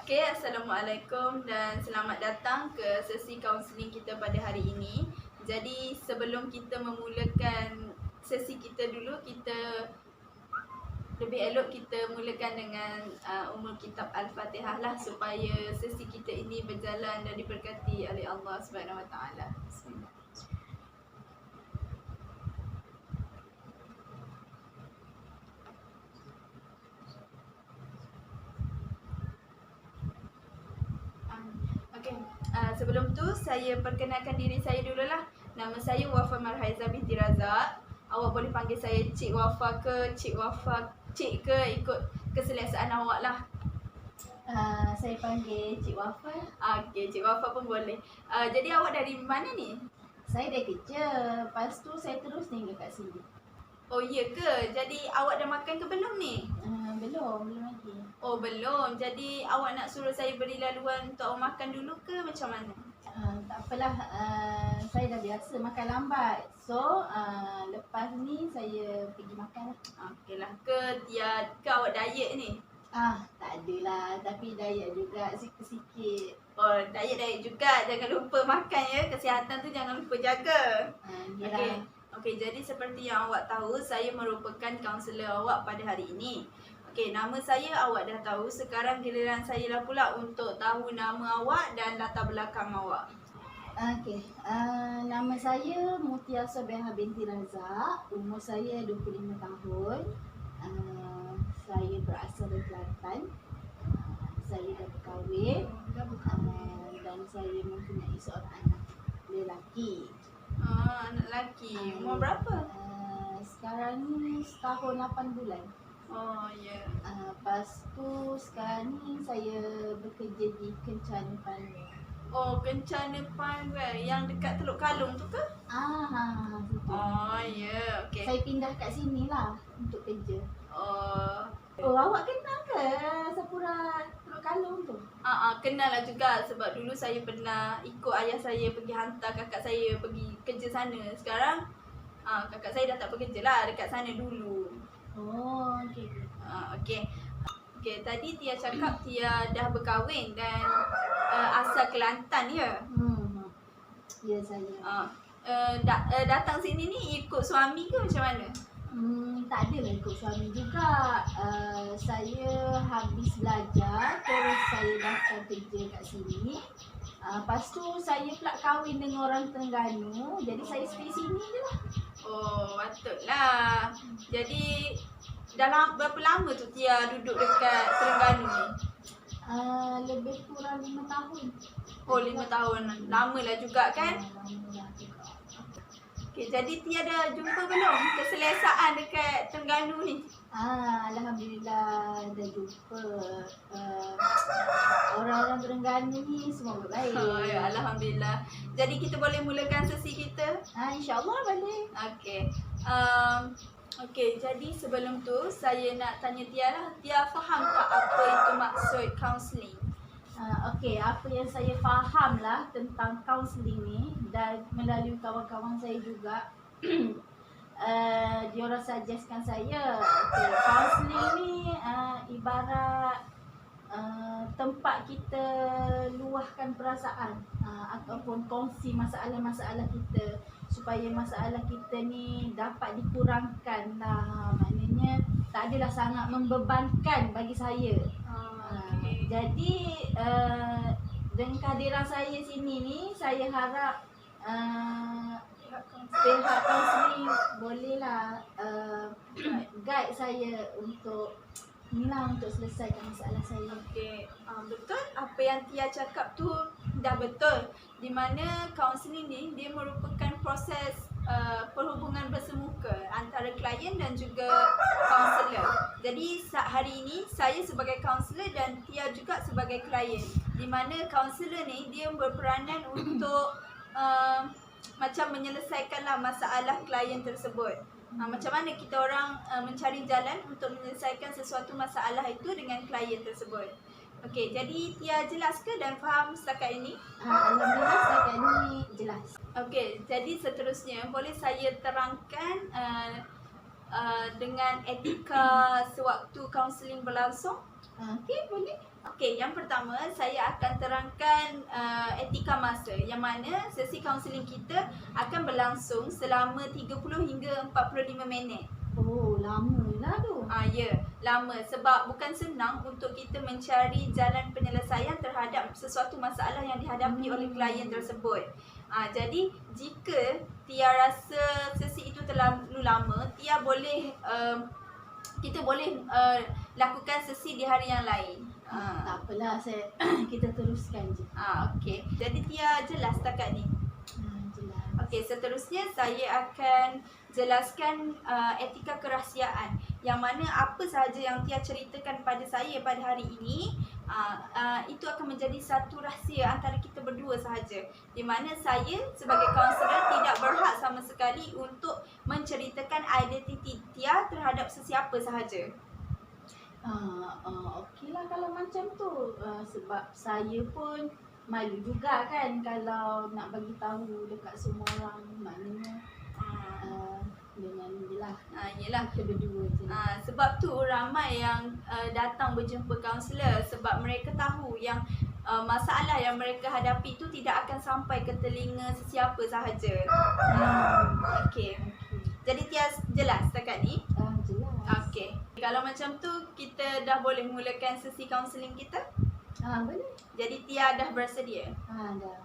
Okey, Assalamualaikum dan selamat datang ke sesi kaunseling kita pada hari ini. Jadi sebelum kita memulakan sesi kita dulu, kita lebih elok kita mulakan dengan umul kitab Al-Fatihah lah, supaya sesi kita ini berjalan dan diberkati oleh Allah Subhanahu Wa Taala. Bismillah. Sebelum tu saya perkenalkan diri saya dululah. Nama saya Wafa Marhaiza binti Razak. Awak boleh panggil saya Cik Wafa ke Cik Wafa, Cik ke, ikut keselesaan awak lah. Saya panggil Cik Wafa. Okey, Cik Wafa pun boleh. Jadi awak dari mana ni? Saya dah kerja, lepas tu saya terus tinggal kat sini. Oh ya ke? Jadi awak dah makan ke belum ni? Belum lagi. Oh belum. Jadi awak nak suruh saya beri laluan untuk awak makan dulu ke macam mana? Tak apalah, saya dah biasa makan lambat. So, lepas ni saya pergi makan lah. Okeylah. Ke awak diet ni? Tak adalah, tapi diet juga sikit-sikit. Oh, diet juga. Jangan lupa makan ya. Kesihatan tu jangan lupa jaga. Okey, jadi seperti yang awak tahu, saya merupakan kaunselor awak pada hari ini. Okey, nama saya awak dah tahu. Sekarang giliran saya lah pula untuk tahu nama awak dan latar belakang awak. Nama saya Mutia Sobeha binti Razak. Umur saya 25 tahun. Saya berasal dari Kelantan. Saya dah berkahwin. Dan saya mempunyai seorang anak lelaki. Anak lelaki. Umur berapa? Sekarang ni setahun 8 bulan. Oh ya. Lepas tu sekarang ni saya bekerja di Kencana Panway. Oh, Kencana Panway yang dekat Teluk Kalong tu ke? Situ. Oh ya, okey. Saya pindah kat sini lah untuk kerja. Oh, Awak kenal ke Sapura Teluk Kalong tu? kenal lah juga sebab dulu saya pernah ikut ayah saya pergi hantar kakak saya pergi kerja sana. Sekarang kakak saya dah tak bekerja lah, dekat sana dulu. Oh, okey. Okey, tadi Tia cakap Tia dah berkahwin dan asal Kelantan ya? Ya, saya. Datang sini ni ikut suami ke macam mana? Tak adalah ikut suami juga. Saya habis belajar, terus saya daftar kerja kat sini. Lepas tu saya pula kahwin dengan orang Terengganu. Jadi saya stay sini je lah. Oh, patutlah. Jadi berapa lama tu Tia duduk dekat Terengganu ni? Lebih kurang 5 tahun. Oh, 5 tahun. Lama lah juga kan? Lama lah juga. Okay, jadi Tia dah jumpa belum keselesaan dekat Terengganu ni? Alhamdulillah dah jumpa. Orang-orang Terengganu ni semua baik. Ya, Alhamdulillah. Jadi kita boleh mulakan sesi kita? InsyaAllah boleh. Okey, jadi sebelum tu saya nak tanya Tia lah. Tia faham tak apa itu maksud kaunseling? Okey, apa yang saya faham lah tentang kaunseling ni dan melalui kawan-kawan saya juga, diorang suggestkan saya. Okey, kaunseling ni ibarat tempat kita luahkan perasaan ataupun kongsi masalah-masalah kita supaya masalah kita ni dapat dikurangkan lah. Maknanya tak adalah sangat membebankan bagi saya. Jadi dengan kehadiran saya sini ni, saya harap pihak kaunseling bolehlah guide saya untuk untuk selesaikan masalah saya. Okey, betul apa yang Tia cakap tu dah betul. Di mana kaunseling ni dia merupakan proses perhubungan bersemuka antara klien dan juga kaunselor. Jadi hari ini saya sebagai kaunselor dan Tia juga sebagai klien. Di mana kaunselor ni dia berperanan untuk macam menyelesaikanlah masalah klien tersebut. Macam mana kita orang mencari jalan untuk menyelesaikan sesuatu masalah itu dengan klien tersebut. Okey, jadi Tia jelas ke dan faham setakat ini? Alhamdulillah setakat ini jelas. Okey, jadi seterusnya boleh saya terangkan dengan etika sewaktu kaunseling berlangsung? Okey, boleh. Okey, yang pertama saya akan terangkan etika masa yang mana sesi kaunseling kita akan berlangsung selama 30 hingga 45 minit. Oh, lama lah tu. Ya, lama sebab bukan senang untuk kita mencari jalan penyelesaian terhadap sesuatu masalah yang dihadapi oleh klien tersebut. Jadi jika Tia rasa sesi itu terlalu lama, Tia boleh kita boleh lakukan sesi di hari yang lain. Tak apalah, kita teruskan je. Okey. Jadi Tia jelas setakat ni. Jelas. Okey, seterusnya saya akan jelaskan etika kerahsiaan yang mana apa sahaja yang Tia ceritakan pada saya pada hari ini itu akan menjadi satu rahsia antara kita berdua sahaja, di mana saya sebagai kaunselor tidak berhak sama sekali untuk menceritakan identiti Tia terhadap sesiapa sahaja. Okeylah kalau macam tu, sebab saya pun malu juga kan kalau nak bagi tahu dekat semua orang, maknanya dengan je lah. Yelah. Kita berdua je. Sebab tu ramai yang datang berjumpa kaunselor sebab mereka tahu yang masalah yang mereka hadapi tu tidak akan sampai ke telinga sesiapa sahaja. Okey. Jadi Tia jelas setakat ni? Jelas. Okey. Kalau macam tu kita dah boleh mulakan sesi kaunseling kita? Boleh. Jadi Tia dah bersedia? Dah.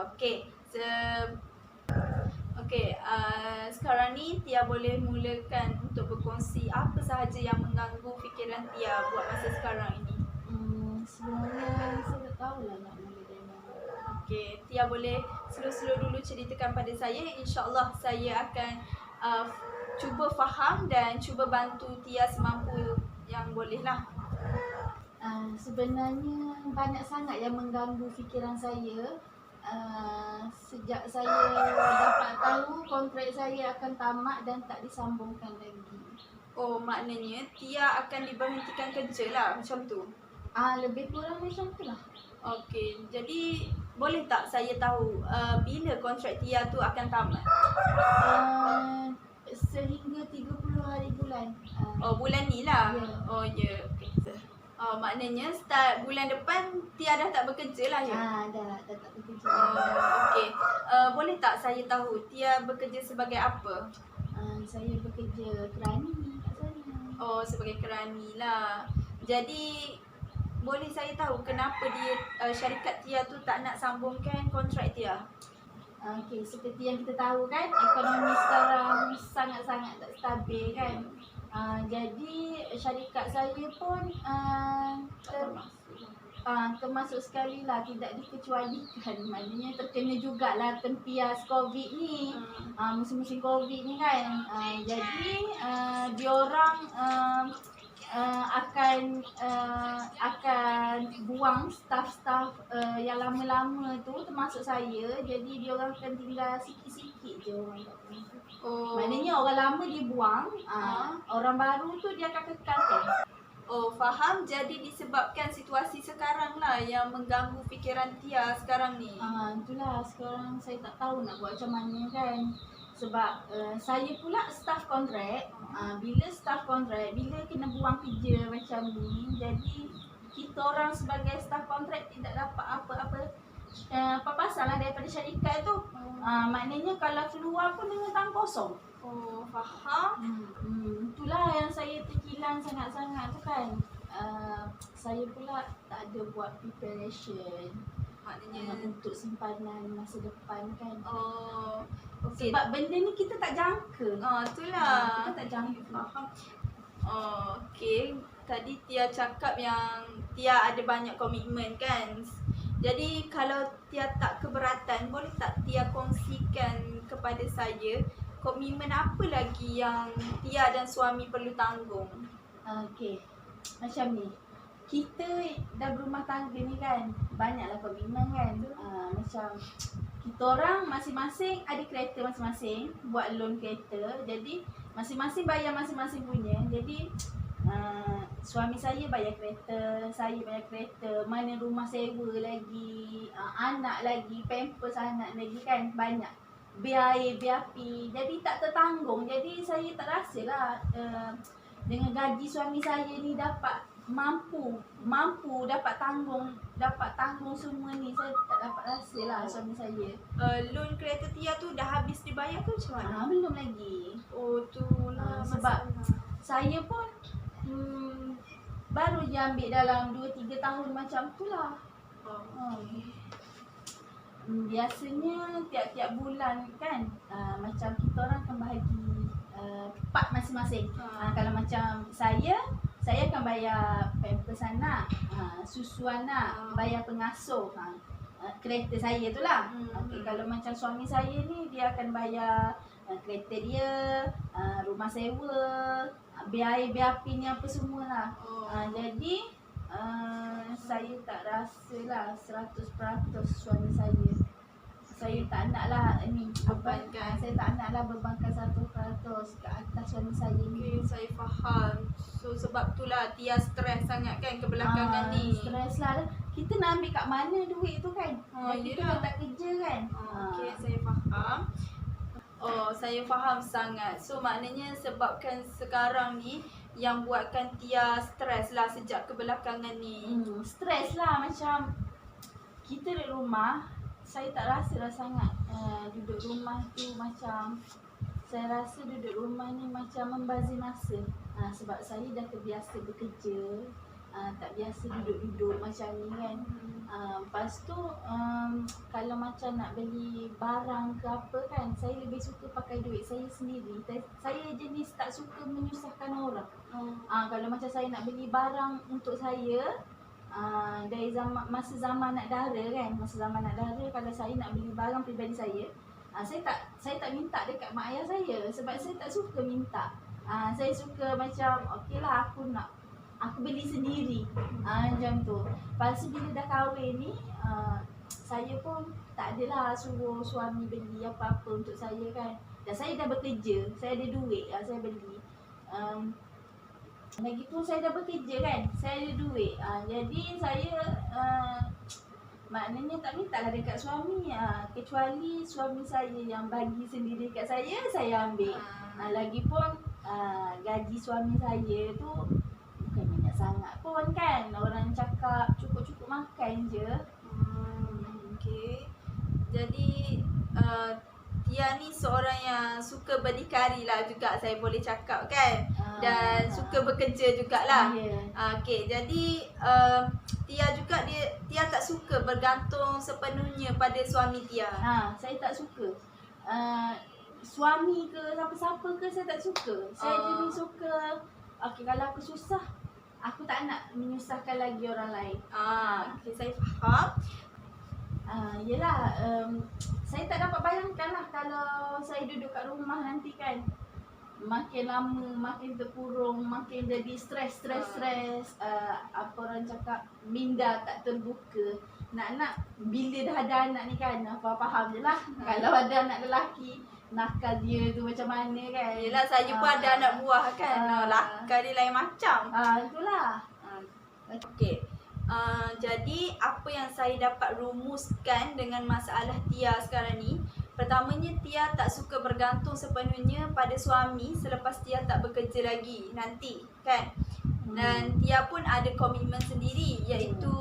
Okey. Sekarang ni Tia boleh mulakan untuk berkongsi apa sahaja yang mengganggu fikiran Tia buat masa sekarang ini. Sebenarnya saya tak tahulah nak mula dari mana. Okey, Tia boleh slow-slow dulu ceritakan pada saya. InsyaAllah saya akan cuba faham dan cuba bantu Tia semampu yang boleh lah. Sebenarnya banyak sangat yang mengganggu fikiran saya. Sejak saya dapat tahu kontrak saya akan tamat dan tak disambungkan lagi. Oh, maknanya Tia akan diberhentikan kerja lah macam tu? Lebih kurang macam tu lah. Okey, jadi boleh tak saya tahu bila kontrak Tia tu akan tamat? Sehingga 30 hari bulan. Bulan ni lah? Ya. Okay. Maknanya start bulan depan Tia dah tak bekerja lah ya? Dah tak bekerja. Okey. Boleh tak saya tahu Tia bekerja sebagai apa? Saya bekerja kerani kat sana. Sebagai kerani lah. Jadi boleh saya tahu kenapa syarikat Tia tu tak nak sambungkan kontrak Tia? Okey, seperti yang kita tahu kan, ekonomi sekarang sangat-sangat tak stabil kan. Jadi syarikat saya pun termasuk sekali lah tidak dikecualikan. Maknanya terkena jugalah tempias COVID ni, musim-musim COVID ni kan. Jadi diorang akan buang staff-staff yang lama-lama tu, termasuk saya. Jadi diorang akan tinggal sikit-sikit je orang kat sana. Maknanya orang lama dia buang, orang baru tu dia akan kekalkan. Faham. Jadi disebabkan situasi sekarang lah yang mengganggu fikiran Tia sekarang ni. Itulah sekarang saya tak tahu nak buat macam mana kan. Sebab saya pula staff kontrak. Bila staff kontrak, bila kena buang kerja macam ni, jadi kita orang sebagai staff kontrak tidak dapat apa-apa pasal lah daripada syarikat tu. Maknanya kalau keluar pun dengan tangan kosong. Faham. Itulah yang saya terkilan sangat-sangat tu kan. Saya pula tak ada buat preparation. Maknanya untuk simpanan masa depan kan. Okay. Sebab benda ni kita tak jangka. Itulah. Kita tak jangka. Faham. Okey. Tadi Tia cakap yang Tia ada banyak komitmen kan. Jadi kalau Tia tak keberatan, boleh tak Tia kongsikan kepada saya komitmen apa lagi yang Tia dan suami perlu tanggung? Okey. Macam ni. Kita dah berumah tangga ni kan, banyaklah komitmen kan. Macam kita orang masing-masing ada kereta masing-masing, buat loan kereta. Jadi masing-masing bayar masing-masing punya. Jadi suami saya bayar kereta, saya bayar kereta, mana rumah sewa lagi, anak lagi, pampers anak lagi kan, banyak. Biar air, biar api. Jadi tak tertanggung. Jadi saya tak rasa lah dengan gaji suami saya ni dapat mampu dapat tanggung semua ni. Saya tak dapat rasa lah suami saya. Loan kereta Tia tu dah habis dibayar ke macam mana? Belum lagi. Oh tu lah Sebab masalah. saya pun baru je ambil dalam 2-3 tahun macam tu lah. Biasanya tiap-tiap bulan kan, macam kita orang akan bahagi part masing-masing. Kalau macam saya akan bayar pampers anak, susu anak, bayar pengasuh, kereta saya tu lah. Okay, kalau macam suami saya ni, dia akan bayar kereta dia, rumah sewa, biar air, biar api ni apa semua lah. Jadi saya tak rasa lah 100% suami saya. Saya tak nak lah Bebankan. saya tak nak lah bebankan 100% ke atas suami saya ni. Okay, saya faham. So sebab tu lah Tia stres sangat kan kebelakangan ni. Stres lah. Kita nak ambil kat mana duit tu kan? Kita yelah. dah tak kerja kan? Okay, saya faham. Oh, saya faham sangat. So maknanya sebabkan sekarang ni yang buatkan Tia stres lah sejak kebelakangan ni. Stres lah, macam kita di rumah. Saya tak rasa lah sangat duduk rumah tu macam, saya rasa duduk rumah ni macam membazir masa. Sebab saya dah terbiasa bekerja, tak biasa duduk-duduk macam ni kan. Lepas tu kalau macam nak beli barang ke apa kan, saya lebih suka pakai duit saya sendiri. Saya jenis tak suka menyusahkan orang. Kalau macam saya nak beli barang untuk saya, dari masa zaman nak dara kan, kalau saya nak beli barang peribadi saya, saya tak minta dekat mak ayah saya sebab saya tak suka minta. Saya suka macam okey lah, aku beli sendiri, macam tu. Lepas tu bila dah kahwin ni, saya pun tak adalah suruh suami beli apa-apa untuk saya kan. Dan saya dah bekerja, saya ada duit, saya beli. Lagipun saya dah bekerja kan, saya ada duit. Jadi saya maknanya tak minta lah dekat suami, kecuali suami saya yang bagi sendiri kat saya ambil. Lagipun gaji suami saya tu bukan banyak sangat pun kan. Orang cakap cukup-cukup makan je. Okay. Jadi Tia ni seorang yang suka berdikari lah juga, saya boleh cakap kan. Dan suka bekerja jugalah. Okay, jadi Tia juga Tia tak suka bergantung sepenuhnya pada suami Tia. Saya tak suka. Suami ke siapa-siapa ke saya tak suka. Saya jadi suka, okay, kalau aku susah, aku tak nak menyusahkan lagi orang lain. Okay, saya faham. Yelah, saya tak dapat bayangkan lah kalau saya duduk kat rumah nanti kan. Makin lama, makin terkurung, makin jadi stres. Apa orang cakap, minda tak terbuka. Nak bila dah ada anak ni kan, faham je lah. Kalau ada anak lelaki, nakal dia tu macam mana kan. Yelah, saya pun ada anak buah kan. Nakal dia lain macam. Itulah. Okay. Jadi apa yang saya dapat rumuskan dengan masalah Tia sekarang ni, pertamanya Tia tak suka bergantung sepenuhnya pada suami selepas Tia tak bekerja lagi nanti kan. Dan Tia pun ada komitmen sendiri, iaitu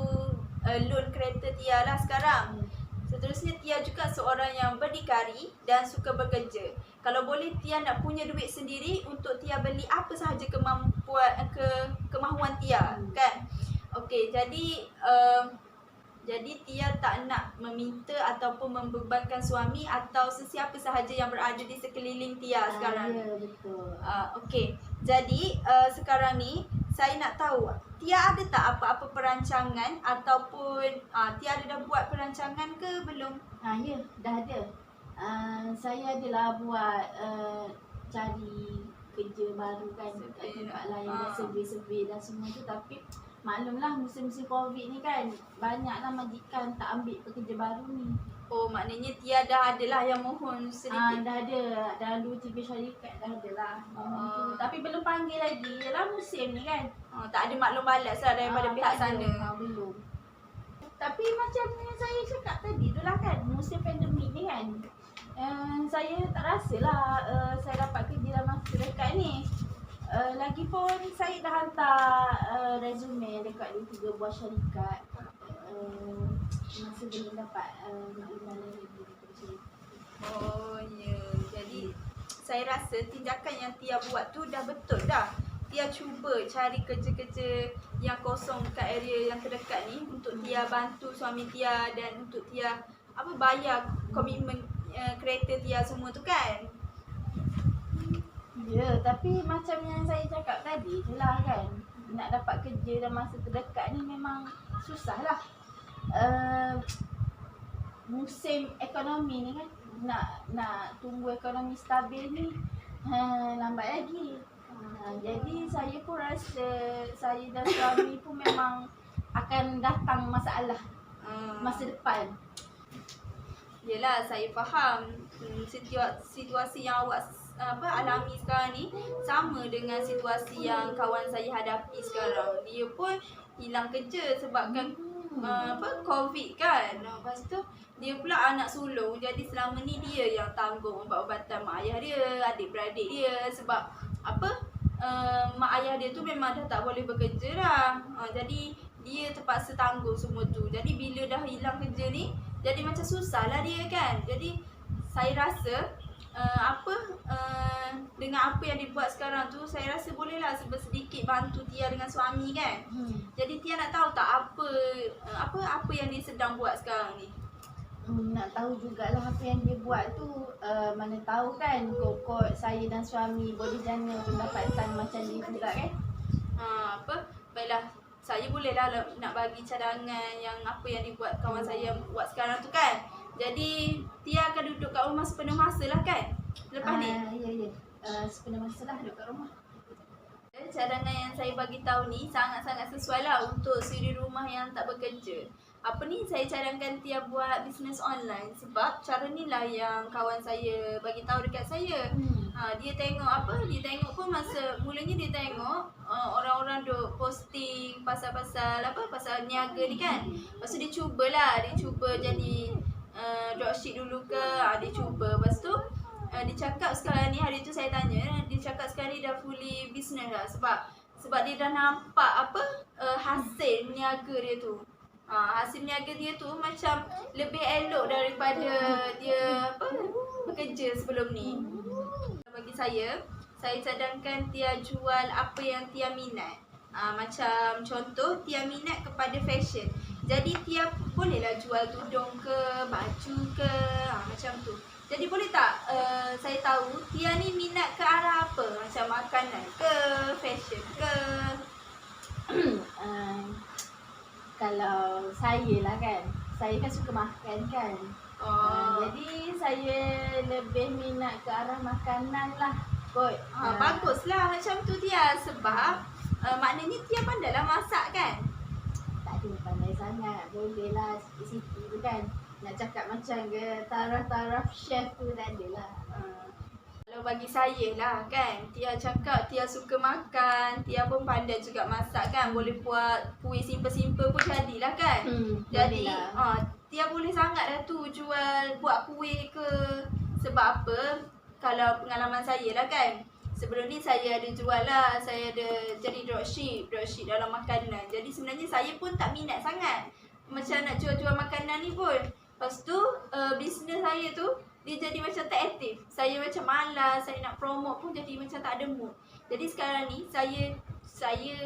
loan kereta Tia lah sekarang. Seterusnya Tia juga seorang yang berdikari dan suka bekerja. Kalau boleh Tia nak punya duit sendiri untuk Tia beli apa sahaja kemahuan Tia kan. Okey, jadi Tia tak nak meminta ataupun membebankan suami atau sesiapa sahaja yang berada di sekeliling Tia sekarang. Ya, betul. Okey, jadi sekarang ni saya nak tahu Tia ada tak apa-apa perancangan ataupun Tia ada dah buat perancangan ke belum? Ya, dah ada. Saya adalah buat cari kerja baru kan kat tempat lain, dah survey dan semua tu, tapi maklumlah musim-musim Covid ni kan, banyaklah majikan tak ambil pekerja baru ni. Oh, maknanya Tia dah adalah yang mohon sedikit. Dah ada, dalam 2-3 syarikat dah ada lah. Tapi belum panggil lagi, yelah musim ni kan. Tak ada maklum balas lah daripada pihak sana. Belum. Tapi macam yang saya cakap tadi tu lah kan, musim pandemik ni kan, saya tak rasa lah saya dapat kerja dalam masa dekat ni. lagipun saya dah hantar resume dekat 3 buah syarikat. Masih belum dapat makluman lagi daripada syarikat. Oh ya, jadi saya rasa tindakan yang Tia buat tu dah betul dah. Tia cuba cari kerja-kerja yang kosong dekat area yang terdekat ni untuk Tia bantu suami Tia dan untuk Tia bayar komitmen kereta Tia semua tu kan. Ya, tapi macam yang saya cakap tadi je lah kan. Nak dapat kerja dalam masa terdekat ni memang susah lah. Musim ekonomi ni kan, nak tunggu ekonomi stabil ni lambat lagi. Jadi saya pun rasa saya dan suami pun memang akan datang masalah masa depan. Yelah, saya faham situasi yang awak alami sekarang ni sama dengan situasi yang kawan saya hadapi sekarang. Dia pun hilang kerja sebabkan COVID kan. Lepas tu dia pula anak sulung, jadi selama ni dia yang tanggung ubat-ubatan mak ayah dia, adik-beradik dia sebab mak ayah dia tu memang dah tak boleh bekerja dah. Jadi dia terpaksa tanggung semua tu. Jadi bila dah hilang kerja ni, jadi macam susah lah dia kan. Jadi saya rasa dengan apa yang dibuat sekarang tu, saya rasa bolehlah sedikit bantu Tia dengan suami kan. Jadi Tia nak tahu tak apa yang dia sedang buat sekarang ni? Nak tahu jugalah apa yang dia buat tu. Mana tahu kan kot saya dan suami boleh jana pendapatan macam dia juga kan. Baiklah, saya bolehlah nak bagi cadangan yang apa yang dibuat kawan saya buat sekarang tu kan. Jadi Tia akan duduk kat rumah sepenuh masa lah kan lepas ni? Ya. Sepenuh masa lah duduk kat rumah. Cadangan yang saya bagi tahu ni sangat-sangat sesuai lah untuk suri rumah yang tak bekerja. Saya cadangkan Tia buat bisnes online sebab cara ni lah yang kawan saya bagi tahu dekat saya. Dia tengok dia tengok pun masa mulanya dia tengok orang-orang duk posting pasal niaga ni kan. Lepas tu dia cuba jadi dropship dulu ke, dia cuba. Lepas tu dia cakap sekarang ni, hari tu saya tanya, dia cakap sekarang ni dah fully business dah sebab dia dah nampak hasil niaga dia tu. Hasil niaga dia tu macam lebih elok daripada dia bekerja sebelum ni. Bagi saya cadangkan Tia jual apa yang Tia minat. Macam contoh Tia minat kepada fashion. Jadi Tia bolehlah jual tudung ke, baju ke, macam tu. Jadi boleh tak saya tahu Tia ni minat ke arah apa? Macam makanan ke, fashion ke? Kalau saya lah kan, saya kan suka makan kan. Jadi saya lebih minat ke arah makanan lah kot. Baguslah macam tu Tia sebab maknanya Tia pandai lah masak kan? Tak ada pandai sangat, boleh lah sikit-sikit tu kan. Nak cakap macam ke taraf-taraf chef tu tak ada lah. Kalau bagi saya lah kan, Tia cakap Tia suka makan, Tia pun pandai juga masak kan. Boleh buat kuih simple-simple pun jadilah kan. Jadi Tia boleh sangat dah tu buat kuih ke. Sebab apa? Kalau pengalaman saya lah kan, sebelum ni saya ada jual lah, saya ada jadi dropship dalam makanan. Jadi sebenarnya saya pun tak minat sangat macam nak jual-jual makanan ni pun. Lepas tu bisnes saya tu dia jadi macam tak aktif. Saya macam malas, saya nak promote pun jadi macam tak ada mood. Jadi sekarang ni saya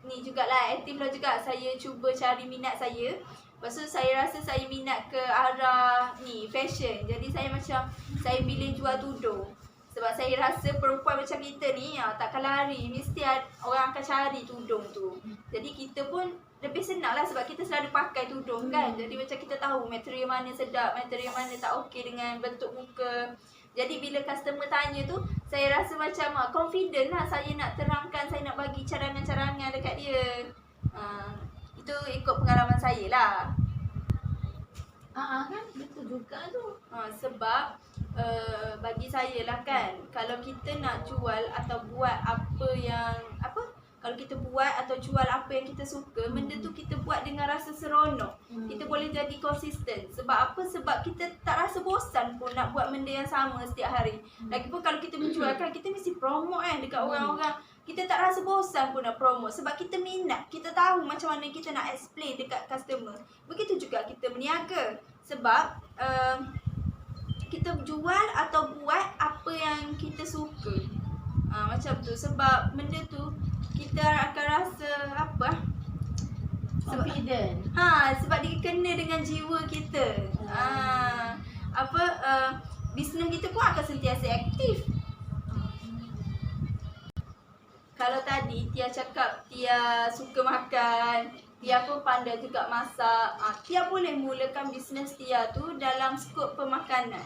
ni jugalah aktif lah juga. Saya cuba cari minat saya. Lepas tu saya rasa saya minat ke arah ni fashion. Jadi saya pilih jual tudung. Sebab saya rasa perempuan macam kita ni takkan lari, mesti orang akan cari tudung tu. Jadi kita pun lebih senang lah sebab kita selalu pakai tudung kan. Jadi macam kita tahu material mana sedap, material mana tak okey dengan bentuk muka. Jadi bila customer tanya tu, saya rasa macam confident lah saya nak terangkan, saya nak bagi cadangan-cadangan dekat dia. Itu ikut pengalaman saya lah. Kan betul juga tu. Sebab bagi saya lah kan, kalau kita nak jual atau buat kalau kita buat atau jual apa yang kita suka, benda tu kita buat dengan rasa seronok. Kita boleh jadi konsisten. Sebab apa? Sebab kita tak rasa bosan pun nak buat benda yang sama setiap hari. Lagipun kalau kita menjual kan, kita mesti promote kan dekat orang-orang. kita tak rasa bosan pun nak promote sebab kita minat, kita tahu macam mana kita nak explain dekat customer. Begitu juga kita berniaga sebab kita jual atau buat apa yang kita suka. Macam tu, sebab benda tu kita akan rasa apa? Confident. Sebab dia kena dengan jiwa kita. Bisnes kita pun akan sentiasa aktif. Kalau tadi Tia cakap Tia suka makan, Tia pun pandai juga masak, Tia boleh mulakan bisnes Tia tu dalam skop pemakanan.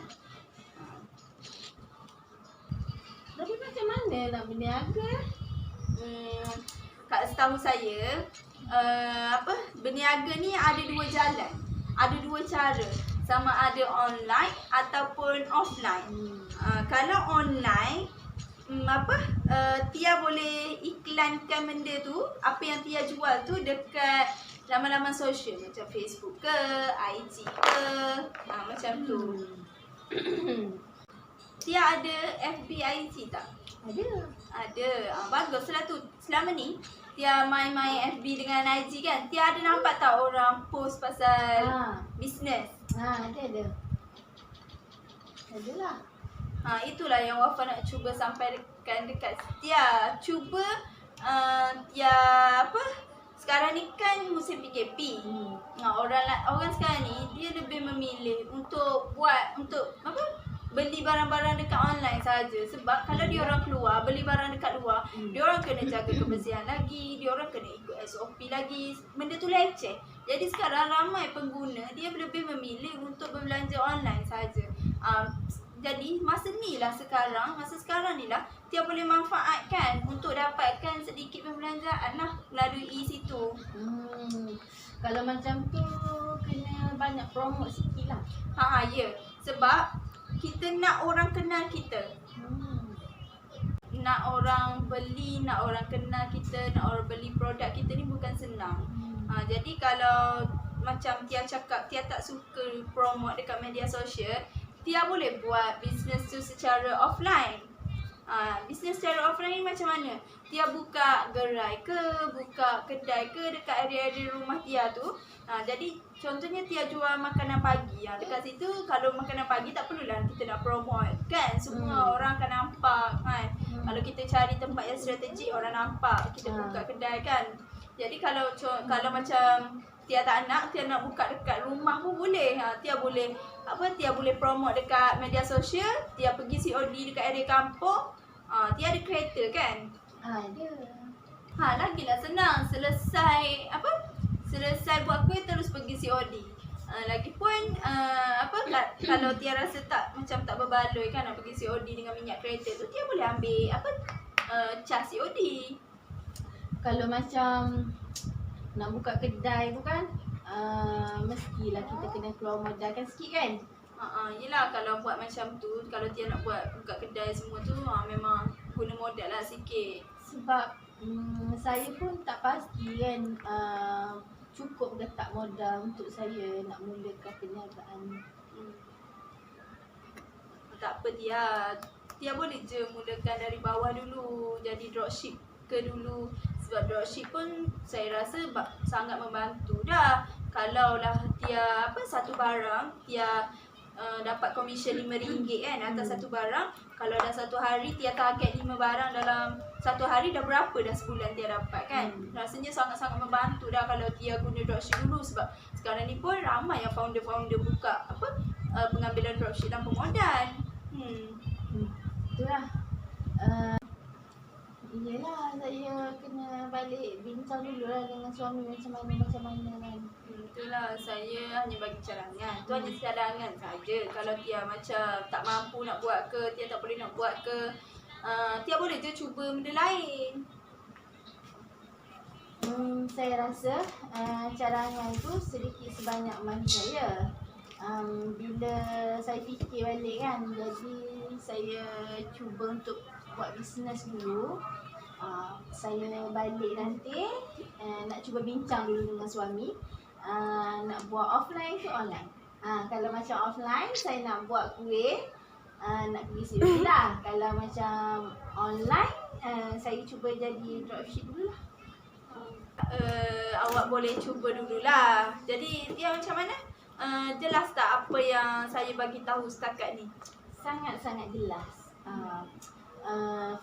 Tapi macam mana nak berniaga? Kat setahu saya, berniaga ni ada dua jalan, ada dua cara, sama ada online ataupun offline. Kalau online, Tia boleh iklankan benda tu, apa yang Tia jual tu dekat laman-laman sosial macam Facebook ke, IG ke, macam tu. Tia ada FB, IG tak? Ada. Baguslah tu. Selama ni Tia main-main FB dengan IG kan, Tia ada nampak tak orang post pasal bisnes? Ada. Adalah. Itulah yang Wafa nak cuba sampaikan dekat Tia. Cuba Tia sekarang ni kan musim PKP. Orang sekarang ni dia lebih memilih untuk beli barang-barang dekat online saja. Sebab kalau dia orang keluar beli barang dekat luar, dia orang kena jaga kebersihan lagi, dia orang kena ikut SOP lagi. Benda tu leceh. Jadi sekarang ramai pengguna dia lebih memilih untuk berbelanja online saja. Jadi masa sekarang ni lah Tia boleh manfaatkan untuk dapatkan sedikit pembelanjaan lah melalui situ. Kalau macam tu kena banyak promote sikit lah. Ya. Sebab kita nak orang kenal kita. Nak orang beli, nak orang kenal kita, nak orang beli produk kita ni bukan senang. Jadi kalau macam Tia cakap Tia tak suka promote dekat media sosial, Tia boleh buat bisnes tu secara offline. Bisnes secara offline ni macam mana? Tia buka gerai ke, buka kedai ke dekat area-area rumah Tia tu. Jadi contohnya Tia jual makanan pagi. Dekat situ kalau makanan pagi tak perlulah kita nak promote kan. Semua orang akan nampak kan. Kalau kita cari tempat yang strategik, orang nampak kita buka kedai kan. Jadi kalau macam Tia tak nak, Tia nak buka dekat rumah pun boleh. Tia boleh Tia boleh promote dekat media sosial, Tia pergi COD dekat area kampung. Tia ada kereta kan? Ada. Lagilah senang. Selesai buat kuih terus pergi COD. Lagipun kalau Tia rasa macam tak berbaloi kan nak pergi COD dengan minyak kereta tu, Tia boleh ambil cas COD. Kalau macam nak buka kedai tu kan, mestilah kita kena keluar modalkan sikit kan. Yelah, kalau buat macam tu, kalau Tia nak buka kedai semua tu, memang guna modal lah sikit. Sebab saya pun tak pasti kan cukup ke tak modal untuk saya nak mulakan perniagaan. Tak apa Tia boleh je mulakan dari bawah dulu, jadi dropship ke dulu. Sebab dropship pun saya rasa sangat membantu dah. Kalaulah Tia satu barang Tia dapat komisen RM5 kan atas satu barang. Kalau dah satu hari Tia target 5 barang dalam satu hari, dah berapa dah sebulan Tia dapat kan. Rasanya sangat-sangat membantu dah kalau Tia guna dropship dulu. Sebab sekarang ni pun ramai yang founder-founder buka pengambilan dropship tanpa modal. Itulah. Iyalah, saya kena balik bincang dulu lah dengan suami macam mana kan. Itulah, saya hanya bagi cadangan. Tu hanya cadangan saja. Kalau Tia macam tak mampu nak buat ke, Tia tak boleh nak buat ke, Tia boleh je cuba benda lain. Saya rasa cadangan tu sedikit sebanyak bagi saya. Bila saya fikir balik kan, jadi saya cuba untuk buat bisnes dulu. Saya balik nanti nak cuba bincang dulu dengan suami, nak buat offline ke online. Kalau macam offline saya nak buat kuih, nak pergi COD lah. Kalau macam online saya cuba jadi dropship dulu lah. Awak boleh cuba dululah. Jadi dia macam mana? Jelas tak apa yang saya bagi tahu setakat ni? Sangat-sangat jelas.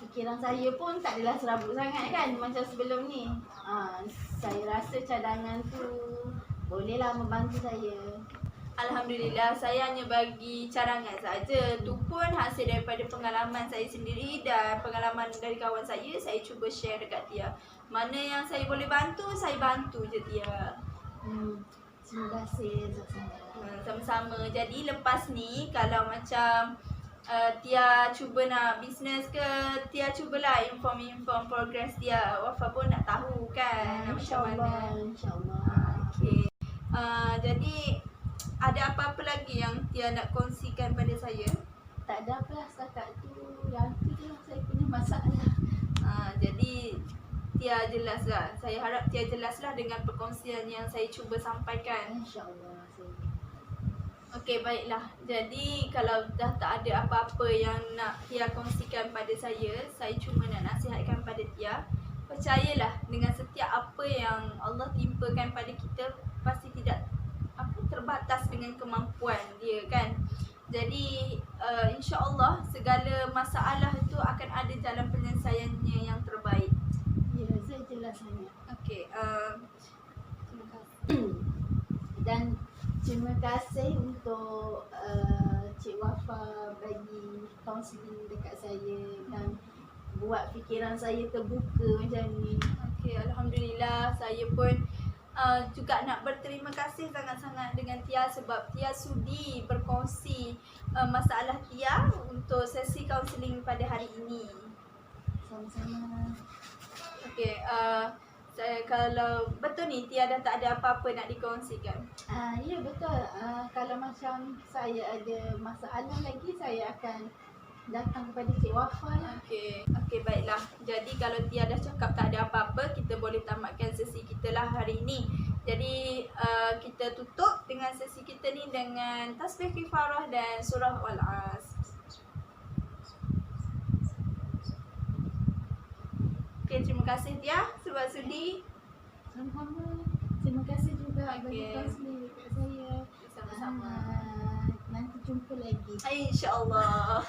Fikiran saya pun tak adalah serabut sangat kan macam sebelum ni. Saya rasa cadangan tu bolehlah membantu saya. Alhamdulillah, saya hanya bagi cadangan saja. Tu pun hasil daripada pengalaman saya sendiri dan pengalaman dari kawan saya cuba share dekat Tia. Mana yang saya boleh bantu, saya bantu je Tia. Terima kasih sangat. Sama-sama. Jadi lepas ni kalau macam Tia cuba nak bisnes ke, Tia cubalah inform progress Tia. Wafa pun nak tahu kan macam mana. InsyaAllah. Okey. Jadi ada apa-apa lagi yang Tia nak kongsikan pada saya? Tak ada apa lah setakat tu. Yang tu je lah saya punya masalah. Jadi Tia jelaslah. Saya harap Tia jelaslah dengan perkongsian yang saya cuba sampaikan. InsyaAllah. Okey, baiklah. Jadi kalau dah tak ada apa-apa yang nak Tia kongsikan pada saya cuma nak nasihatkan pada Tia, percayalah dengan setiap apa yang Allah timpakan pada kita pasti tidak terbatas dengan kemampuan dia kan. Jadi insya-Allah segala masalah itu akan ada jalan penyelesaiannya yang terbaik. Ya, saya jelas sangat. Okey, terima kasih. Dan terima kasih untuk Cik Wafa bagi kaunseling dekat saya dan buat fikiran saya terbuka macam ni. Okey, alhamdulillah. Saya pun juga nak berterima kasih sangat-sangat dengan Tia sebab Tia sudi berkongsi masalah Tia untuk sesi kaunseling pada hari ini. Sama-sama. Okey, saya kalau betul ni Tia dah tak ada apa-apa nak dikongsikan. Ya betul. Kalau macam saya ada masalah lagi, saya akan datang kepada Cik Wafa lah. Okey, baiklah. Jadi kalau Tia dah cakap tak ada apa-apa, kita boleh tamatkan sesi kita lah hari ini. Jadi kita tutup dengan sesi kita ni dengan tasbih kifarah dan surah Al-As. Okey, terima kasih Tia sebab sudi. Sama-sama. Terima kasih juga bagi kaunseling dekat saya. Sama-sama. Nanti jumpa lagi. InsyaAllah.